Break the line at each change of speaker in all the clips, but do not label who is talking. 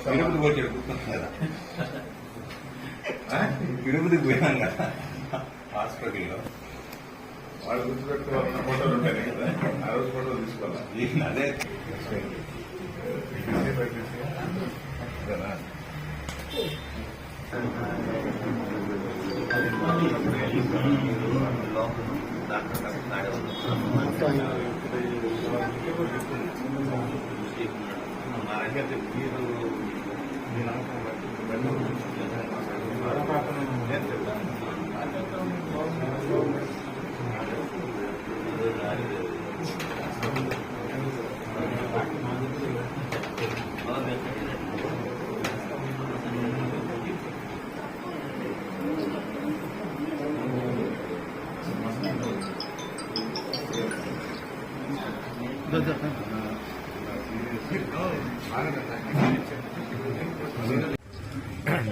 తిరుపతి వచ్చాడు గుర్తుంది కదా, తిరుపతికి పోయాం కదా హాస్పిటల్లో.
వాళ్ళు గుర్తుపెట్టుకోవాలన్న ఫోటోలు ఉంటాయి కదా, ఆ రోజు ఫోటోలు తీసుకోవాలి.
అదే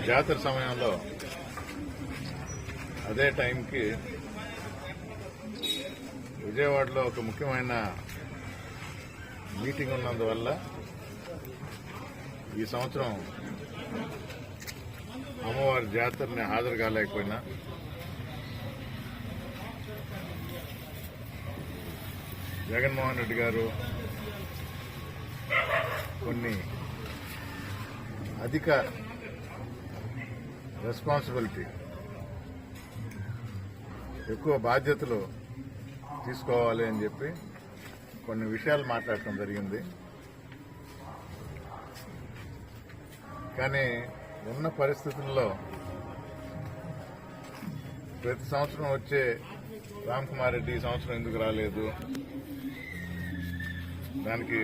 జాతర సమయంలో అదే టైంకి విజయవాడలో ఒక ముఖ్యమైన మీటింగ్ ఉన్నందువల్ల ఈ సంవత్సరం అమ్మవారి జాతరని హాజరు కాలేకపోయినా జగన్మోహన్ రెడ్డి గారు కొన్ని అధిక రెస్పాన్సిబిలిటీ, ఎక్కువ బాధ్యతలు తీసుకోవాలి అని చెప్పి కొన్ని విషయాలు మాట్లాడటం జరిగింది. కానీ ఉన్న పరిస్థితుల్లో ప్రతి సంవత్సరం వచ్చే రామ్ కుమార్ రెడ్డి ఈ సంవత్సరం ఎందుకు రాలేదు, దానికి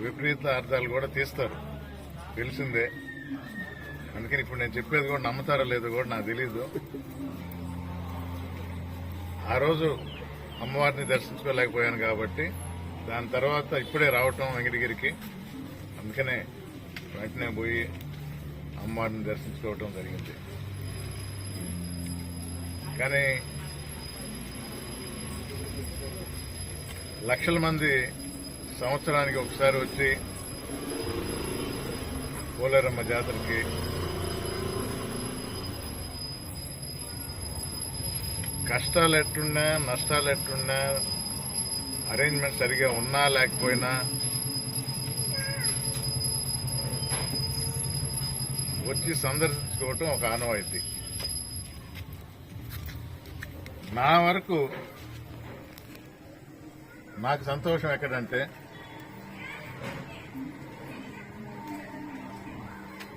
విపరీత అర్థాలు కూడా తీస్తారు, తెలిసిందే. అందుకని ఇప్పుడు నేను చెప్పేది కూడా నమ్ముతారో లేదో కూడా నాకు తెలీదు. ఆ రోజు అమ్మవారిని దర్శించుకోలేకపోయాను కాబట్టి దాని తర్వాత ఇప్పుడే రావటం వెంకటగిరికి, అందుకనే వెంటనే పోయి అమ్మవారిని దర్శించుకోవటం జరిగింది. కానీ లక్షల మంది సంవత్సరానికి ఒకసారి వచ్చి పోలేరమ్మ జాతరకి కష్టాలు ఎట్టున్నా నష్టాలు ఎట్టున్నా అరేంజ్మెంట్ సరిగా ఉన్నా లేకపోయినా వచ్చి సందర్శించుకోవటం ఒక ఆనవాయితీ. నా వరకు నాకు సంతోషం ఎక్కడంటే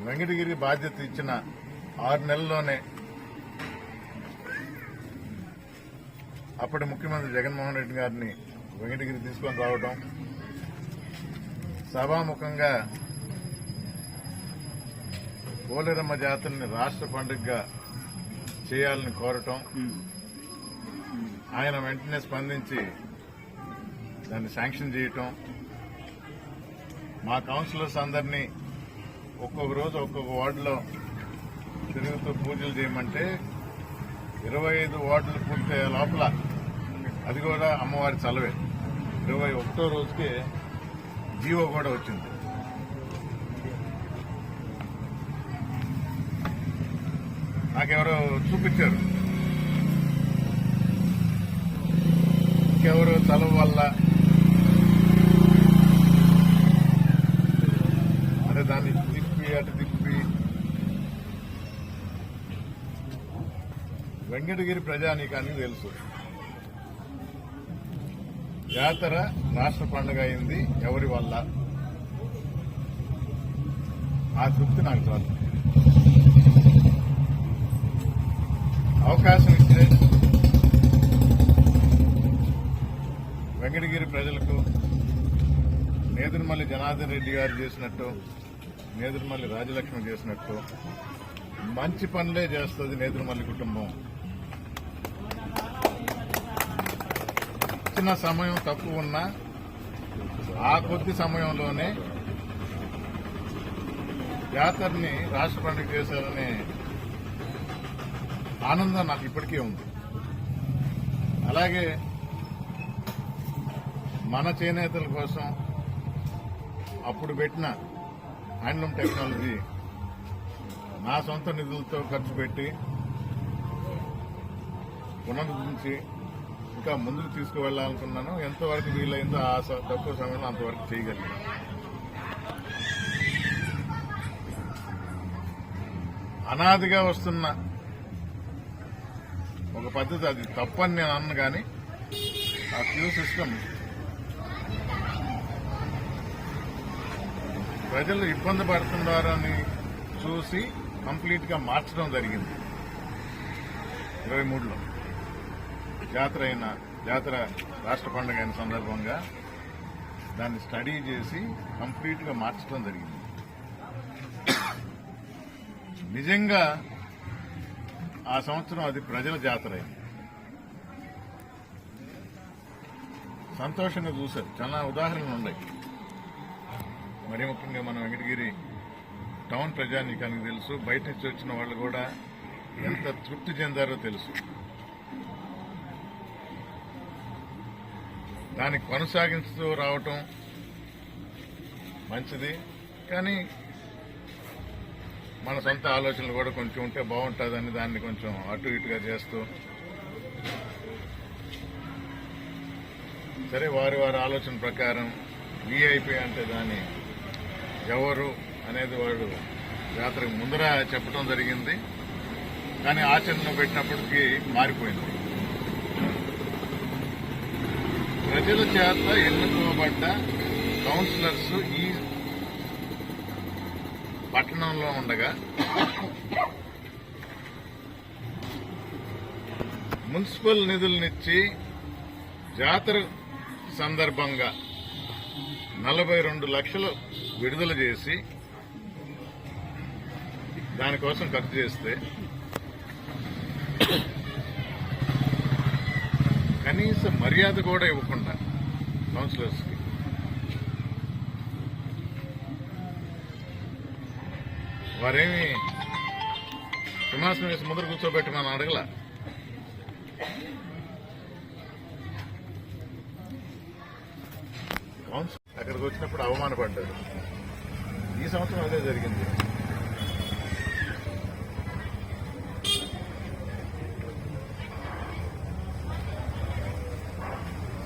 వెంకటగిరి బాధ్యత ఇచ్చిన 6 నెలల్లోనే అప్పటి ముఖ్యమంత్రి జగన్మోహన్ రెడ్డి గారిని వెంకటగిరి తీసుకొని రావడం, సభాముఖంగా పోలేరమ్మ జాతరని రాష్ట్ర పండుగగా చేయాలని కోరటం, ఆయన వెంటనే స్పందించి దాన్ని శాంక్షన్ చేయటం, మా కౌన్సిలర్స్ అందరినీ ఒక్కొక్క రోజు ఒక్కొక్క వార్డులో తిరుగుతూ పూజలు చేయమంటే 25 వార్డులు పూర్తయ్యే లోపల, అది కూడా అమ్మవారి చలవే, 21వ రోజుకే జీవో కూడా వచ్చింది. నాకెవరో చూపించారు, ఇంకెవరో చలవ వల్ల అదే దాన్ని తిప్పి అటు తిప్పి. వెంకటగిరి ప్రజానీకానికి తెలుసు జాతర రాష్ట్ర పండుగ అయింది ఎవరి వల్ల, ఆ తృప్తి నాకు చాలు. అవకాశం ఇచ్చే వెంకటగిరి ప్రజలకు నేదురుమల్లి జనార్దన్ రెడ్డి గారు చేసినట్టు, నేదురుమల్లి రాజలక్ష్మి చేసినట్టు మంచి పనులే చేస్తుంది నేదురుమల్లి కుటుంబం. ఇచ్చిన సమయం తక్కువ ఉన్నా ఆ కొద్ది సమయంలోనే జాతరని రాష్ట్ర పండుగ చేశారనే ఆనందం నాకు ఇప్పటికీ ఉంది. అలాగే మన చేనేతల కోసం అప్పుడు పెట్టిన హ్యాండ్లూమ్ టెక్నాలజీ నా సొంత నిధులతో ఖర్చు పెట్టి పునరుద్ధరించి ఇంకా ముందుకు తీసుకువెళ్లాలనుకున్నాను. ఎంతవరకు వీలైందో ఆ తక్కువ సమయంలో అంతవరకు చేయగలిగాను. అనాదిగా వస్తున్న ఒక పద్ధతి, అది తప్పని నేను అన్ను, కానీ ఆ క్యూ సిస్టమ్ ప్రజలు ఇబ్బంది పడుతున్నారని చూసి కంప్లీట్ గా మార్చడం జరిగింది. 23లో జాతర రాష్ట్ర పండుగ అయిన సందర్భంగా దాన్ని స్టడీ చేసి కంప్లీట్ గా మార్చడం జరిగింది. నిజంగా ఆ సంవత్సరం అది ప్రజల జాతర అయింది. సంతోషంగా చూశారు. చాలా ఉదాహరణలు ఉన్నాయి. మరీ ముఖ్యంగా మన వెంకటగిరి టౌన్ ప్రజానీకానికి తెలుసు, బయట నుంచి వచ్చిన వాళ్ళు కూడా ఎంత తృప్తి చెందారో తెలుసు. దాన్ని కొనసాగిస్తూ రావటం మంచిది, కానీ మన సొంత ఆలోచనలు కూడా కొంచెం ఉంటే బాగుంటుందని దాన్ని కొంచెం అటు ఇటుగా చేస్తూ, సరే వారి ఆలోచన ప్రకారం వీఐపీ అంటే దాన్ని ఎవరు అనేది వాడు జాతరకు ముందర చెప్పడం జరిగింది. కానీ ఆచరణలో పెట్టినప్పటికీ మారిపోయింది. ప్రజల చేత ఎన్నుకోబడ్డ కౌన్సిలర్స్ ఈ పట్టణంలో ఉండగా మున్సిపల్ నిధులనిచ్చి జాతర సందర్భంగా 42 లక్షలు విడుదల చేసి దానికోసం ఖర్చు చేస్తే కనీస మర్యాద కూడా ఇవ్వకుండా కౌన్సిలర్స్ కి వారేమి సింహాసనం వేసి ముందర కూర్చోబెట్టి మనం అడగల. కౌన్సిల్ అక్కడికి వచ్చినప్పుడు అవమానపడ్డారు. ఈ సంవత్సరం అదే జరిగింది.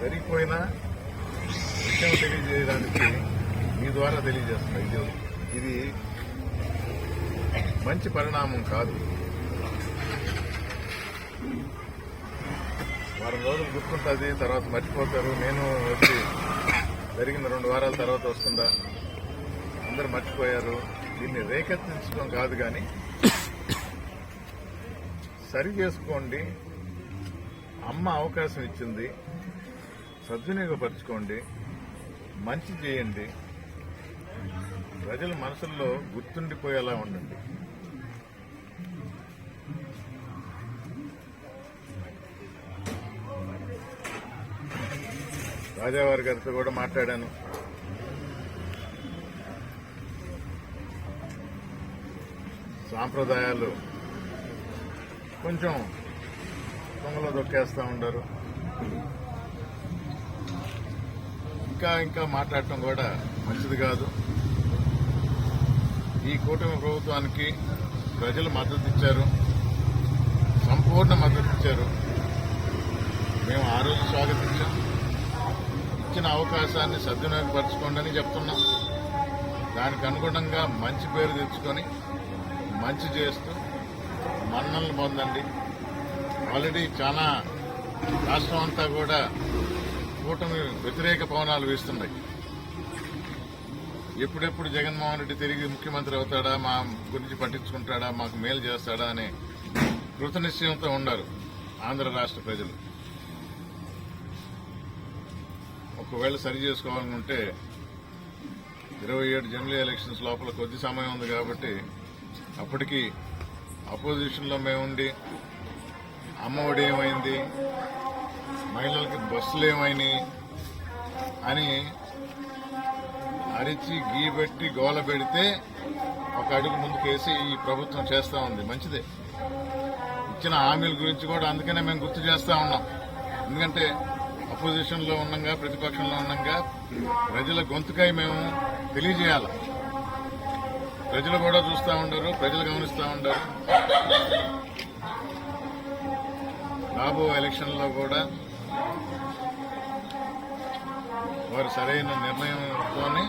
సరిపోయినా విషయం తెలియజేయడానికి మీ ద్వారా తెలియజేస్తున్నా. ఇది మంచి పరిణామం కాదు. వారం రోజులు గుర్తుంటుంది, తర్వాత మర్చిపోతారు. నేను వచ్చి జరిగిన 2 వారాల తర్వాత వస్తుందా అందరు మర్చిపోయారు. దీన్ని రేకెత్తించడం కాదు, కానీ సరి చేసుకోండి. అమ్మ అవకాశం ఇచ్చింది, సద్వినియోగపరచుకోండి, మంచి చేయండి, ప్రజల మనసుల్లో గుర్తుండిపోయేలా ఉండండి. రాజావారి గారితో కూడా మాట్లాడాను. సాంప్రదాయాలు కొంచెం దొంగలో దొక్కేస్తా ఉండరు. ఇంకా మాట్లాడటం కూడా మంచిది కాదు. ఈ కూటమి ప్రభుత్వానికి ప్రజలు మద్దతు ఇచ్చారు, సంపూర్ణ మద్దతు ఇచ్చారు. మేము ఆ రోజు స్వాగతించాం. ఇచ్చిన అవకాశాన్ని సద్వినియోగపరచుకోండి అని చెప్తున్నాం. దానికి అనుగుణంగా మంచి పేరు తెచ్చుకొని మంచి చేస్తూ మన్ననలు పొందండి. ఆల్రెడీ చాలా రాష్ట్రం అంతా కూడా కూటమి వ్యతిరేక పవనాలు వీస్తున్నాయి. ఎప్పుడెప్పుడు జగన్మోహన్ రెడ్డి తిరిగి ముఖ్యమంత్రి అవుతాడా, మా గురించి పట్టించుకుంటాడా, మాకు మేలు చేస్తాడా అనే కృతనిశ్చయంతో ఉన్నారు ఆంధ్ర రాష్ట్ర ప్రజలు. ఒకవేళ సరి చేసుకోవాలనుకుంటే 27 జనరల్ ఎలక్షన్స్ లోపల కొద్ది సమయం ఉంది కాబట్టి అప్పటికి అపోజిషన్ లో మేముండి అమ్మఒడి ఏమైంది, మహిళలకి బస్సులు ఏమైనాయి అని అరిచి గీబెట్టి గోల పెడితే ఒక అడుగు ముందుకేసి ఈ ప్రభుత్వం చేస్తా ఉంది. మంచిదే. ఇచ్చిన హామీల గురించి కూడా అందుకనే మేము గుర్తు చేస్తా ఉన్నాం. ఎందుకంటే అపోజిషన్ లో ఉండగా, ప్రతిపక్షంలో ఉండగా ప్రజల గొంతుకై మేము తెలియజేయాలి. ప్రజలు కూడా చూస్తూ ఉండరు, ప్రజలు గమనిస్తూ ఉంటారు. రాబో ఎలక్షన్లో కూడా వారు సరైన నిర్ణయంతోనే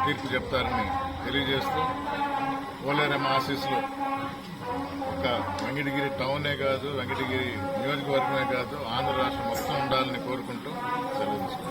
తీర్పు చెప్తారని తెలియజేస్తూ పోలేరమ్మ ఆశీస్సులు ఒక వెంకటగిరి టౌనే కాదు, వెంకటగిరి నియోజకవర్గమే కాదు, ఆంధ్ర రాష్ట్రం మొత్తం ఉండాలని కోరుకుంటూ సెలవు తీసుకుంటాం.